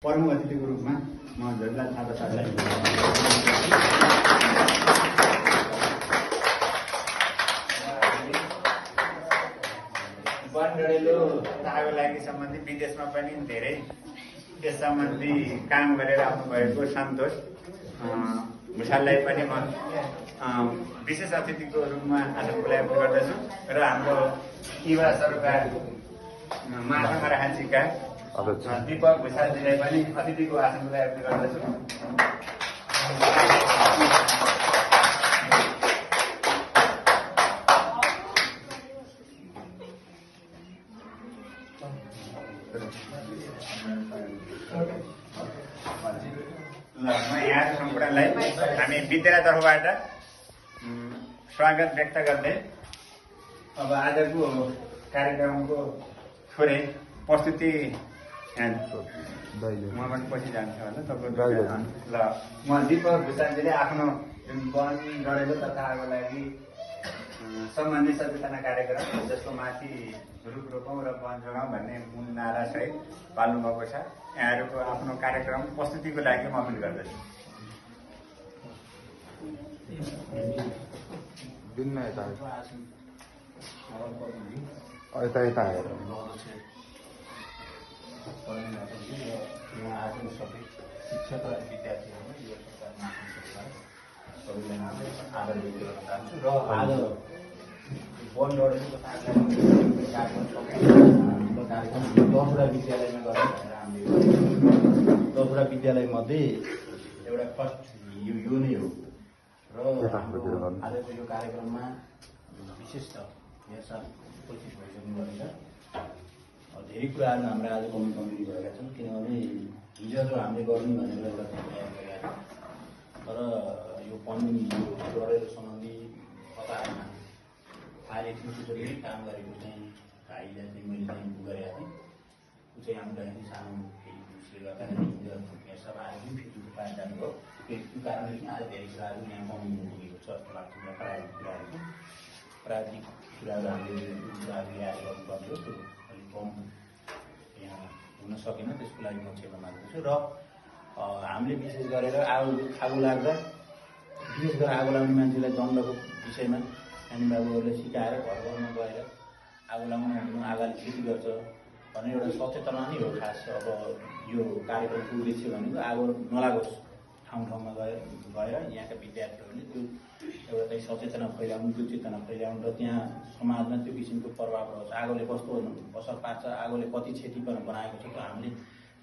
प्रमुख अतिथिको रूपमा म झोटलाल थापा सरलाई वन डडेलो थाहाको लागि सम्बन्धी विदेशमा पनि धेरै त्यस सम्बन्धी काम गरेर आउनुभएको सन्तोष भुषाललाई पनि म विशेष अतिथिको रूपमा आज बोलाएको गर्दछु र हाम्रो युवा सरकार महासङ्घ राखाचिका दीपक भुषालजीलाई पनि अतिथिको आसन बोलाएको गर्दछु। म यहाँ सम्पूर्णलाई हामी विद्यालय तर्फबाट स्वागत व्यक्त गर्दै अब आजको कार्यक्रमको थोरै प्रस्तुति मबाट पछि जान्छ होला तपाईँ ल म दीपक भुषालजीले आफ्नो जुन वन डडेलो तथा आगो लागि सम्बन्धी सचेतना कार्यक्रम जसको माथि रुख रोपौँ र वन जोगाउँ भन्ने मूल नारा सहित पाल्नुभएको छ। यहाँहरूको आफ्नो कार्यक्रम प्रस्तुतिको लागि म अपील गर्दछु। आज सबै शिक्षक र विद्यार्थीहरू यो सबैलाई आदर व्यक्त गर्न चाहन्छु र आज वन डडेलो कार्यक्रम दसवटा विद्यालयमा गर्ने भनेर हामीले 10वटा विद्यालय मध्ये एउटा फर्स्ट यो नै हो र आजको यो कार्यक्रममा विशेष त यहाँ साल उपस्थित भइसक्नु भएको छ। धेरै कुराहरू हाम्रो आज कमी भएका छन् किनभने हिजो जो हामीले गर्ने भनेर एउटा तयार गरेका छौँ तर यो पनि डडेलो सम्बन्धी कतारमा फायर एक्सटिङ्ग्विसरले काम गरेको चाहिँ भाइलाई चाहिँ मैले चाहिँ गरेका थिएँ ऊ चाहिँ हामीलाई सानो उसले गर्दाखेरि हिजो यहाँ सब आएर पनि फेरि पाएर जानुभयो त्यो कारणले आज धेरै कुराहरू यहाँ कमी पुगेको छ जस्तो लाग्छ प्राविधिक कुराहरू हामीले कुराहरू ल्याएर गर्नुपर्ने हो त्यो अलिक कम यहाँ हुन सकेन त्यसको लागि म क्षमा माग्दछु र हामीले विशेष गरेर आगो लाग्दा विशेष गरेर आगो लाग्ने मान्छेलाई दण्डको विषयमा नानी बाबुहरूले सिकाएर घर घरमा गएर आगो लगाउनु आगाले क्षति गर्छ भन्ने एउटा सचेतना नै हो खास। अब यो कार्यक्रमको उद्देश्य भनेको आगो नलागोस् ठाउँ ठाउँमा गएर यहाँका विद्यार्थीहरूले त्यो एउटा चाहिँ सचेतना फैलाउनु त्यो चेतना फैलाउनु र त्यहाँ समाजमा त्यो किसिमको प्रभाव रहन्छ आगोले कस्तो असर पार्छ आगोले कति क्षति बनाएको छ त्यो हामीले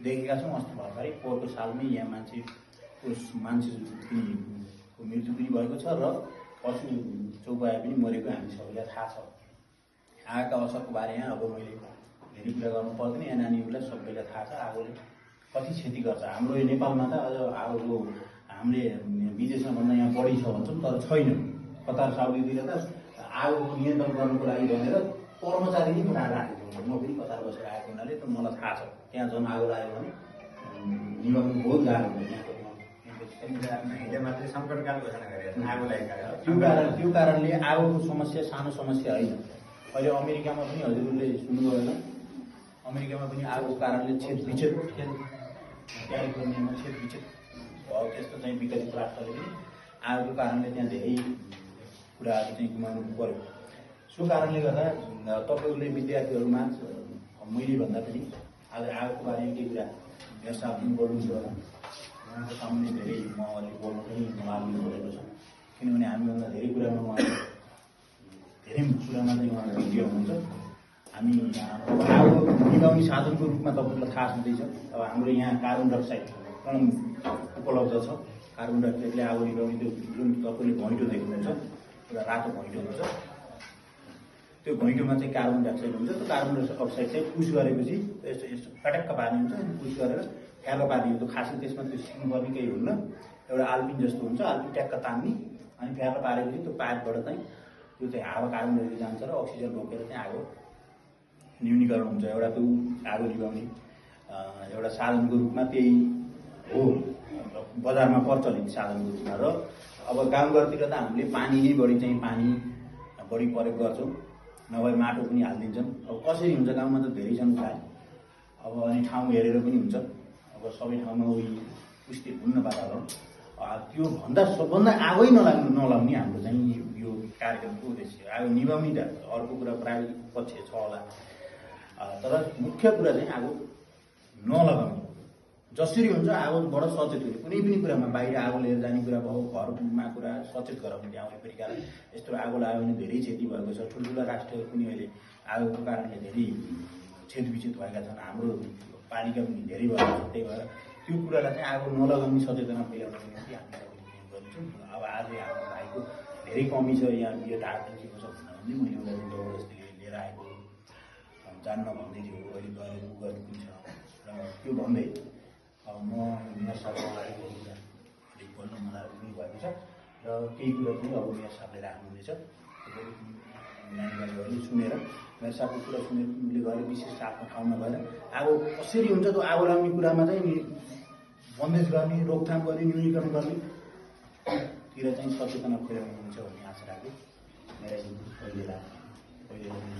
देखेका छौँ। अस्ति भर्खरै पोहोरको सालमै यहाँ मान्छेको मृत्यु पनि भएको छ र पशु चौपाया पनि मरेको हामी सबैलाई थाहा छ। आगोका असरको बारेमा अब मैले धेरै कुरा गर्नु पर्दैन यहाँ नानीहरूलाई सबैलाई थाहा छ आगोले कति क्षति गर्छ। हाम्रो यो नेपालमा त अझ आगोको हामीले विदेशमा भन्दा यहाँ बढी छ भन्छौँ तर छैन। कतार साउदीतिर त आगोको नियन्त्रण गर्नुको लागि भनेर कर्मचारी नै बनाएर राखेको हुन्छ। म पनि कतार बसेर आएको हुनाले त मलाई थाहा छ त्यहाँ झन् आगो लाग्यो भने निभाउनु बहुत गाह्रो हुन्छ। हिजो मात्रै सङ्कटकाल घोषणा गरेको आगो लागेको त्यो कारणले आगोको समस्या सानो समस्या होइन। अहिले अमेरिकामा पनि हजुरहरूले सुन्नुभयो होला अमेरिकामा पनि आगोको कारणले छेदविच्छेद क्यालिफोर्नियामा छेदविच्छेद भयो त्यस्तो चाहिँ विकसित राष्ट्रले पनि आगोको कारणले त्यहाँ धेरै कुराहरू चाहिँ गुमाउनु पर्यो। सो कारणले गर्दा तपाईँहरूले विद्यार्थीहरूमा मैले भन्दा पनि आज आगोको बारेमा केही कुरा व्यवस्था पनि गर्नुहुन्छ होला उहाँको सामने धेरै म अलिक बोल्नु पनि नलाग्नु परेको छ किनभने हामीभन्दा धेरै कुरामा उहाँहरू धेरै कुरामा चाहिँ उहाँहरू भिडियो हुनुहुन्छ। हामी आगो निभाउने साधनको रूपमा तपाईँलाई थाहा छँदैछ अब हाम्रो यहाँ कार्बन डाइअक्साइड उपलब्ध छ। कार्बन डाइअक्साइडले आगो निभाउने त्यो जुन तपाईँले घैँटो देख्नुहुन्छ एउटा रातो घैँटो हुन्छ त्यो घैँटोमा चाहिँ कार्बन डाइअक्साइड हुन्छ। त्यो कार्बन डाइअक्साइड चाहिँ पुस गरेपछि यस्तो यस्तो फटक्क पार्ने हुन्छ पुस गरेर फ्याँको पार्ने हुन्छ। खासै त्यसमा त्यो सिक्नुपर्ने केही हुन्न एउटा आल्पिन जस्तो हुन्छ आल्पिन ट्याक्क तान्ने अनि फ्याँको पारेपछि त्यो पाइपबाट चाहिँ त्यो चाहिँ हावा कार्बन डाइअक्साइड जान्छ र अक्सिजन रोकेर चाहिँ आगो न्यूनीकरण हुन्छ। एउटा त्यो आगो निभाउने एउटा साधनको रूपमा त्यही हो बजारमा प्रचलित साधनको रूपमा। र अब गाउँघरतिर त हामीले पानी नै बढी चाहिँ पानी बढी प्रयोग गर्छौँ नभए माटो पनि हालिदिन्छन्। अब कसरी हुन्छ गाउँमा त धेरै छन् उपाय अब अनि ठाउँ हेरेर पनि हुन्छ। अब सबै ठाउँमा उही पुष्टिपूर्ण वातावरण त्यो भन्दा सबभन्दा आगै नलाउने हाम्रो चाहिँ यो कार्यक्रमको उद्देश्य आगो निभाउने अर्को कुरा प्राविधिक पक्ष छ होला तर मुख्य कुरा चाहिँ आगो नलगाउने जसरी हुन्छ आगोबाट सचेत हुने कुनै पनि कुरामा बाहिर आगो लिएर जाने कुरा भयो घरमा कुरा सचेत गराउने त्यहाँ वरिपरि कारण यस्तो आगो लाग्यो भने धेरै क्षति भएको छ ठुल्ठुला राष्ट्रहरू पनि अहिले आगोको कारणले धेरै क्षतिविक्षत भएका छन् हाम्रो पालिका पनि धेरै भएको छ त्यही भएर त्यो कुरालाई चाहिँ आगो नलगाउने सचेतना फैलाउनको निम्ति हामीले गर्छौँ अब आज हाम्रो भाइको धेरै कमी छ यहाँ बिहे ढाड दुखेको छ भन्दा पनि मैले उसलाई जबरजस्ती लिएर आएको जान्न भन्दै थियो अहिले गएर उ गर्नु पनि छ र त्यो भन्दै अब म मेयर साहबलाई अलिक बोल्न मलाई उयो भएको छ र केही कुरा पनि अब मेयर साहबले राख्नुहुनेछ नानीहरूले सुनेर मेयर साहबको कुरा सुनेर उसले गएर विशेष आफ्नो ठाउँमा गएर आगो कसरी हुन्छ त्यो आगो लाग्ने कुरामा चाहिँ नि बन्देज गर्ने रोकथाम गर्ने न्यूनीकरण गर्ने तिर चाहिँ सचेतना फैलाउनुहुन्छ भन्ने आशा राखेँ मेरा अहिले